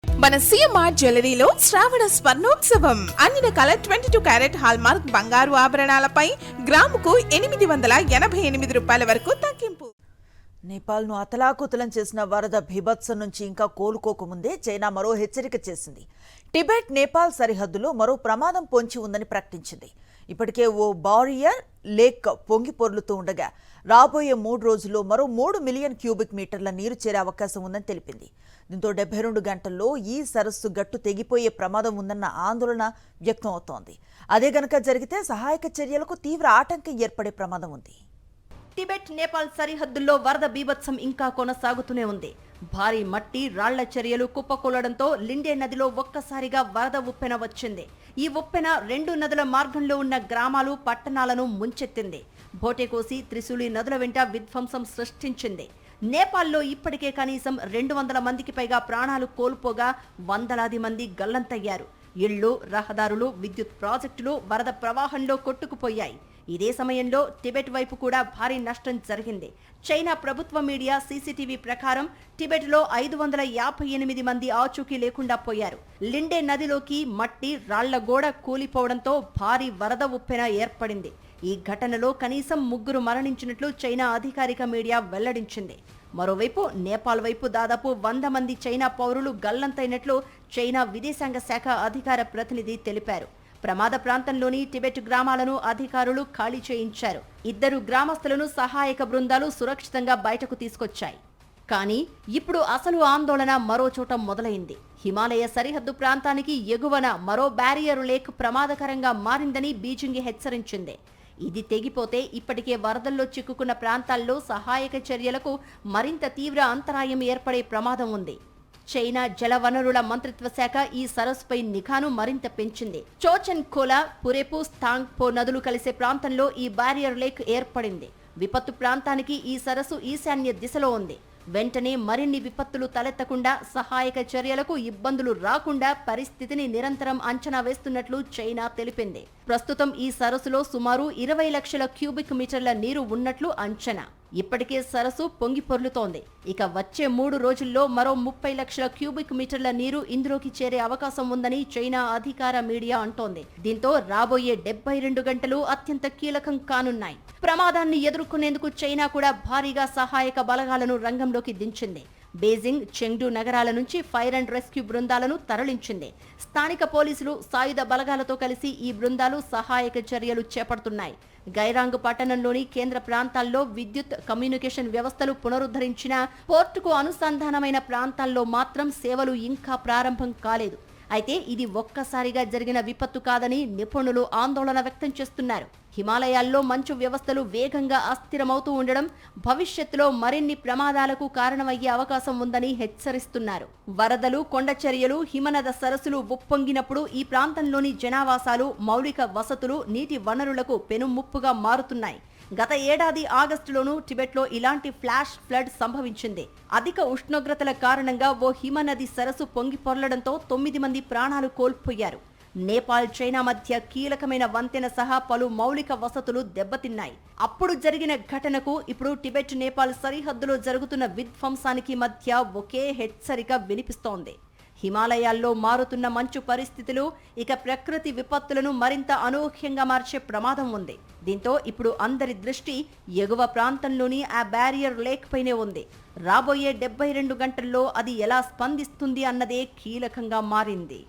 మన సిఎంఆర్ జ్యువెలరీలో శ్రావణ స్వర్ణోత్సవం అన్ని రకాల 22 క్యారెట్ హాల్మార్క్ బంగారు ఆభరణాలపై గ్రాముకు 888 రూపాయల వరకు తగ్గింపు. నేపాల్ను అతలాకుతలం చేసిన వరద బీభత్సం నుంచి ఇంకా కోలుకోకముందే చైనా మరో హెచ్చరిక చేసింది. టిబెట్ నేపాల్ సరిహద్దులో మరో ప్రమాదం పొంచి ఉందని ప్రకటించింది. ఇప్పటికే ఓ బారియర్ లేక్ పొంగి పొర్లుతూ ఉండగా రాబోయే 3 రోజుల్లో మరో 3 మిలియన్ క్యూబిక్ మీటర్ల నీరు చేరే అవకాశం ఉందని తెలిపింది. దీంతో 72 గంటల్లో ఈ సరస్సు గట్టు తెగిపోయే ప్రమాదం ఉందన్న ఆందోళన వ్యక్తం అవుతోంది. అదే గనక జరిగితే సహాయక చర్యలకు తీవ్ర ఆటంకం ఏర్పడే ప్రమాదం ఉంది. టిబెట్ నేపాల్ సరిహద్దుల్లో వరద బీభత్సం ఇంకా కొనసాగుతూనే ఉంది. భారీ మట్టి రాళ్ల చర్యలు కుప్పకూలడంతో లిండే నదిలో ఒక్కసారిగా వరద ఉప్పెన వచ్చింది. ఈ ఉప్పెన 2 నదుల మార్గంలో ఉన్న గ్రామాలు పట్టణాలను ముంచెత్తింది. భోటేకోసి త్రిశూలి నదుల వెంట విధ్వంసం సృష్టించింది. నేపాల్లో ఇప్పటికే కనీసం 200 మందికి పైగా ప్రాణాలు కోల్పోగా వందలాది మంది గల్లంతయ్యారు. ఇళ్లు, రహదారులు, విద్యుత్ ప్రాజెక్టులు వరద ప్రవాహంలో కొట్టుకుపోయాయి. ఇదే సమయంలో టిబెట్ వైపు కూడా భారీ నష్టం జరిగింది. చైనా ప్రభుత్వ మీడియా సీసీటీవీ ప్రకారం టిబెట్లో 558 మంది ఆచూకీ లేకుండా పోయారు. లిండే నదిలోకి మట్టి రాళ్ల గోడ కూలిపోవడంతో భారీ వరద ఉప్పెన ఏర్పడింది. ఈ ఘటనలో కనీసం 3 మరణించినట్లు చైనా అధికారిక మీడియా వెల్లడించింది. మరోవైపు నేపాల్ వైపు దాదాపు 100 మంది చైనా పౌరులు గల్లంతైనట్లు చైనా విదేశాంగ శాఖ అధికార ప్రతినిధి తెలిపారు. ప్రమాద ప్రాంతంలోని టిబెట్ గ్రామాలను అధికారులు ఖాళీ చేయించారు. 2 గ్రామస్తులను సహాయక బృందాలు సురక్షితంగా బయటకు తీసుకొచ్చాయి. కానీ ఇప్పుడు అసలు ఆందోళన మరో చోట మొదలైంది. హిమాలయ సరిహద్దు ప్రాంతానికి ఎగువన మరో బ్యారియర్ లేక్ ప్రమాదకరంగా మారిందని బీజింగ్ హెచ్చరించింది. ఇది తెగిపోతే ఇప్పటికే వరదల్లో చిక్కుకున్న ప్రాంతాల్లో సహాయక చర్యలకు మరింత తీవ్ర అంతరాయం ఏర్పడే ప్రమాదం ఉంది. చైనా జలవనరుల మంత్రిత్వ శాఖ ఈ సరస్సుపై నిఘాను మరింత పెంచింది. చోచెన్ కోలా, పురేపు, స్తాంగ్ పో నదులు కలిసే ప్రాంతంలో ఈ బ్యారియర్ లేక్ ఏర్పడింది. విపత్తు ప్రాంతానికి ఈ సరస్సు ఈశాన్య దిశలో ఉంది. వెంటనే మరిన్ని విపత్తులు తలెత్తకుండా సహాయక చర్యలకు ఇబ్బందులు రాకుండా పరిస్థితిని నిరంతరం అంచనా వేస్తున్నట్లు చైనా తెలిపింది. ప్రస్తుతం ఈ సరస్సులో సుమారు 20 లక్షల క్యూబిక్ మీటర్ల నీరు ఉన్నట్లు అంచనా. ఇప్పటికే సరస్సు పొంగి పొర్లుతోంది. ఇక వచ్చే 3 రోజుల్లో మరో 30 లక్షల క్యూబిక్ మీటర్ల నీరు ఇందులోకి చేరే అవకాశం ఉందని చైనా అధికార మీడియా అంటోంది. దీంతో రాబోయే 72 గంటలు అత్యంత కీలకం కానున్నాయి. ప్రమాదాన్ని ఎదుర్కొనేందుకు చైనా కూడా భారీగా సహాయక బలగాలను రంగంలోకి దించింది. బీజింగ్, చెంగ్డు నగరాల నుంచి ఫైర్ అండ్ రెస్క్యూ బృందాలను తరలించింది. స్థానిక పోలీసులు, సాయుధ బలగాలతో కలిసి ఈ బృందాలు సహాయక చర్యలు చేపడుతున్నాయి. గైరాంగ్ పట్టణంలోని కేంద్ర ప్రాంతాల్లో విద్యుత్, కమ్యూనికేషన్ వ్యవస్థలు పునరుద్ధరించిన పోర్టుకు అనుసంధానమైన ప్రాంతాల్లో మాత్రం సేవలు ఇంకా ప్రారంభం కాలేదు. అయితే ఇది ఒక్కసారిగా జరిగిన విపత్తు కాదని నిపుణులు ఆందోళన వ్యక్తం చేస్తున్నారు. హిమాలయాల్లో మంచు వ్యవస్థలు వేగంగా అస్థిరమవుతూ ఉండడం భవిష్యత్తులో మరిన్ని ప్రమాదాలకు కారణమయ్యే అవకాశం ఉందని హెచ్చరిస్తున్నారు. వరదలు, కొండ చర్యలు, హిమనద సరస్సులు ఉప్పొంగినప్పుడు ఈ ప్రాంతంలోని జనావాసాలు, మౌలిక వసతులు, నీటి వనరులకు పెనుముప్పుగా మారుతున్నాయి. గత ఏడాది ఆగస్టులోనూ టిబెట్లో ఇలాంటి ఫ్లాష్ ఫ్లడ్ సంభవించింది. అధిక ఉష్ణోగ్రతల కారణంగా ఓ హిమనది సరస్సు పొంగి పొర్లడంతో 9 మంది ప్రాణాలు కోల్పోయారు. నేపాల్, చైనా మధ్య కీలకమైన వంతెన సహా పలు మౌలిక వసతులు దెబ్బతిన్నాయి. అప్పుడు జరిగిన ఘటనకు ఇప్పుడు టిబెట్ నేపాల్ సరిహద్దులో జరుగుతున్న విధ్వంసానికి మధ్య ఒకే హెచ్చరిక వినిపిస్తోంది. హిమాలయాల్లో మారుతున్న మంచు పరిస్థితులు ఇక ప్రకృతి విపత్తులను మరింత అనూహ్యంగా మార్చే ప్రమాదం ఉంది. దీంతో ఇప్పుడు అందరి దృష్టి ఎగువ ప్రాంతంలోని ఆ బ్యారియర్ లేక్ పైనే ఉంది. రాబోయే 72 గంటల్లో అది ఎలా స్పందిస్తుంది అన్నదే కీలకంగా మారింది.